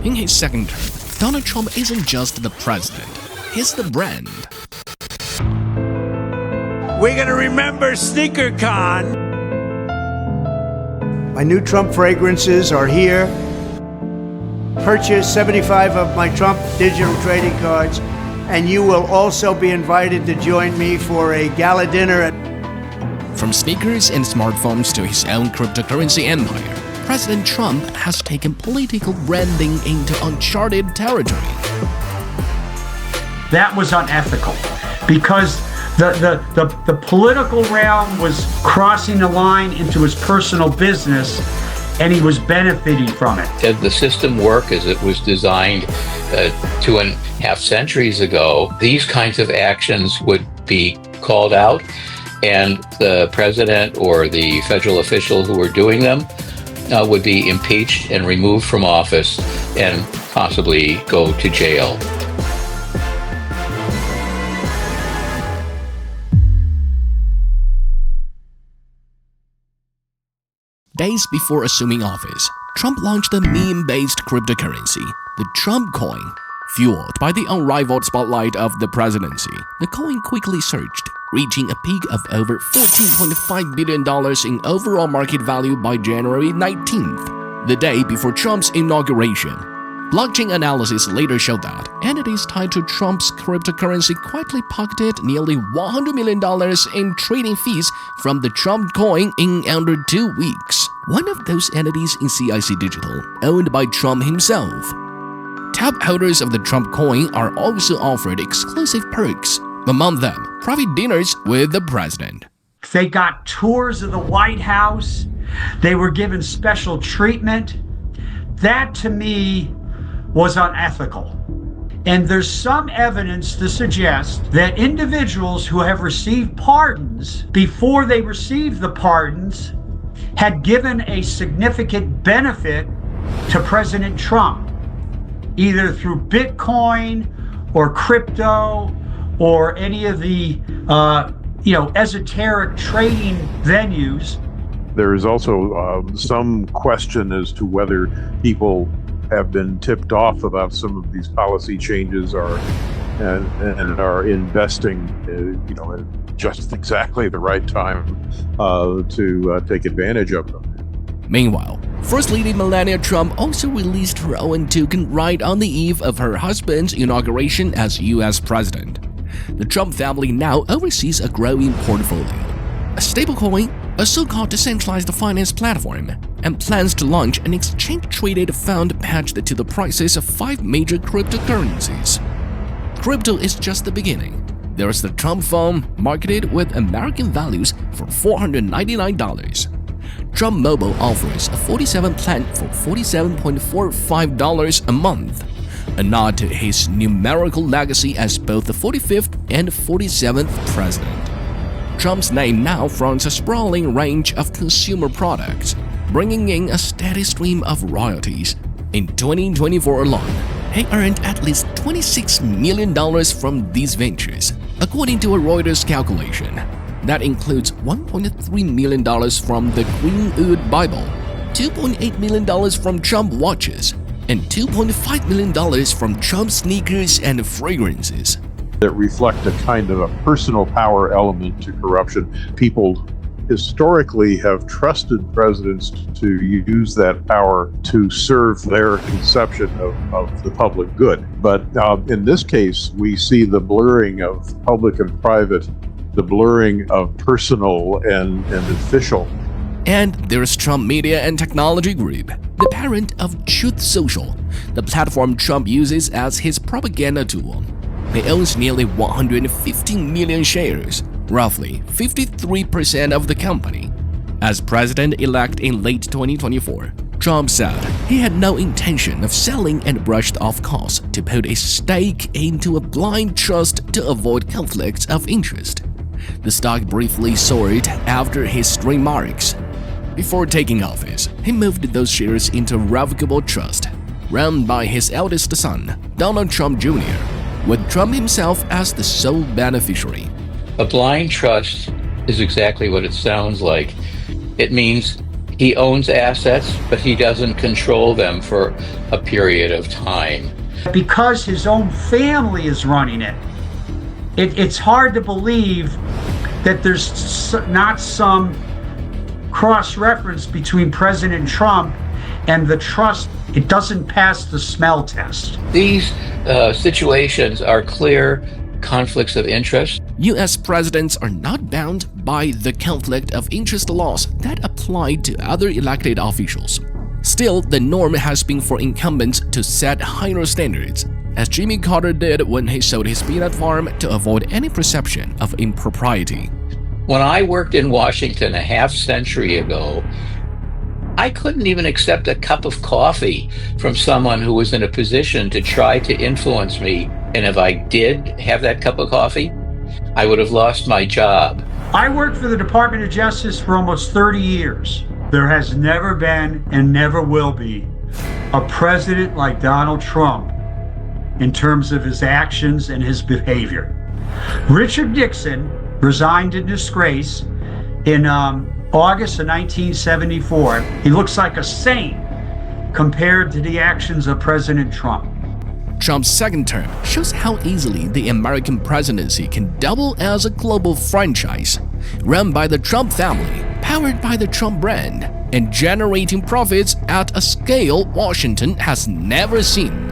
In his second term, Donald Trump isn't just the president, he's the brand. We're gonna remember SneakerCon. My new Trump fragrances are here. Purchase 75 of my Trump digital trading cards, and you will also be invited to join me for a gala dinner at... From sneakers and smartphones to his own cryptocurrency empire, President Trump has taken political branding into uncharted territory. That was unethical because the political realm was crossing the line into his personal business, and he was benefiting from it. Did the system work as it was designed 2.5 centuries ago? These kinds of actions would be called out, and the president or the federal official who were doing them would be impeached and removed from office and possibly go to jail. Days before assuming office, Trump launched a meme-based cryptocurrency, the Trump coin. Fueled by the unrivaled spotlight of the presidency, the coin quickly surged, reaching a peak of over $14.5 billion in overall market value by January 19th, the day before Trump's inauguration. Blockchain analysis later showed that entities tied to Trump's cryptocurrency quietly pocketed nearly $100 million in trading fees from the Trump coin in under 2 weeks. One of those entities is CIC Digital, owned by Trump himself. Top holders of the Trump coin are also offered exclusive perks, among them private dinners with the president. They got tours of the White House. They were given special treatment. That, to me, was unethical. And there's some evidence to suggest that individuals who have received pardons, before they received the pardons, had given a significant benefit to President Trump, either through Bitcoin or crypto or any of the esoteric trading venues. There is also some question as to whether people have been tipped off about some of these policy changes and are investing, at just exactly the right time to take advantage of them. Meanwhile, First Lady Melania Trump also released her own token right on the eve of her husband's inauguration as U.S. president. The Trump family now oversees a growing portfolio, a stablecoin, a so-called decentralized finance platform, and plans to launch an exchange-traded fund patched to the prices of 5 major cryptocurrencies. Crypto is just the beginning. There is the Trump phone, marketed with American values for $499. Trump Mobile offers a 47 plan for $47.45 a month, a nod to his numerical legacy as both the 45th and 47th president. Trump's name now fronts a sprawling range of consumer products, bringing in a steady stream of royalties. In 2024 alone, he earned at least $26 million from these ventures, according to a Reuters calculation. That includes $1.3 million from the Greenwood Bible, $2.8 million from Trump watches, and $2.5 million from Trump sneakers and fragrances. That reflect a kind of a personal power element to corruption. People historically have trusted presidents to use that power to serve their conception of the public good. But in this case, we see the blurring of public and private, the blurring of personal and official. And there's Trump Media and Technology Group, the parent of Truth Social, the platform Trump uses as his propaganda tool. He owns nearly 115 million shares, roughly 53% of the company. As president-elect in late 2024, Trump said he had no intention of selling and brushed off costs to put a stake into a blind trust to avoid conflicts of interest. The stock briefly soared after his remarks. Before taking office, he moved those shares into a revocable trust, run by his eldest son, Donald Trump Jr., with Trump himself as the sole beneficiary. A blind trust is exactly what it sounds like. It means He owns assets, but he doesn't control them for a period of time. Because his own family is running it, it's hard to believe that there's not some cross-reference between President Trump and the trust. It doesn't pass the smell test. These situations are clear conflicts of interest. US presidents are not bound by the conflict of interest laws that apply to other elected officials. Still, the norm has been for incumbents to set higher standards, as Jimmy Carter did when he sold his peanut farm to avoid any perception of impropriety. When I worked in Washington a half-century ago, I couldn't even accept a cup of coffee from someone who was in a position to try to influence me. And if I did have that cup of coffee, I would have lost my job. I worked for the Department of Justice for almost 30 years. There has never been and never will be a president like Donald Trump in terms of his actions and his behavior. Richard Nixon resigned in disgrace in August of 1974. He looks like a saint compared to the actions of President Trump. Trump's second term shows how easily the American presidency can double as a global franchise, run by the Trump family, powered by the Trump brand, and generating profits at a scale Washington has never seen.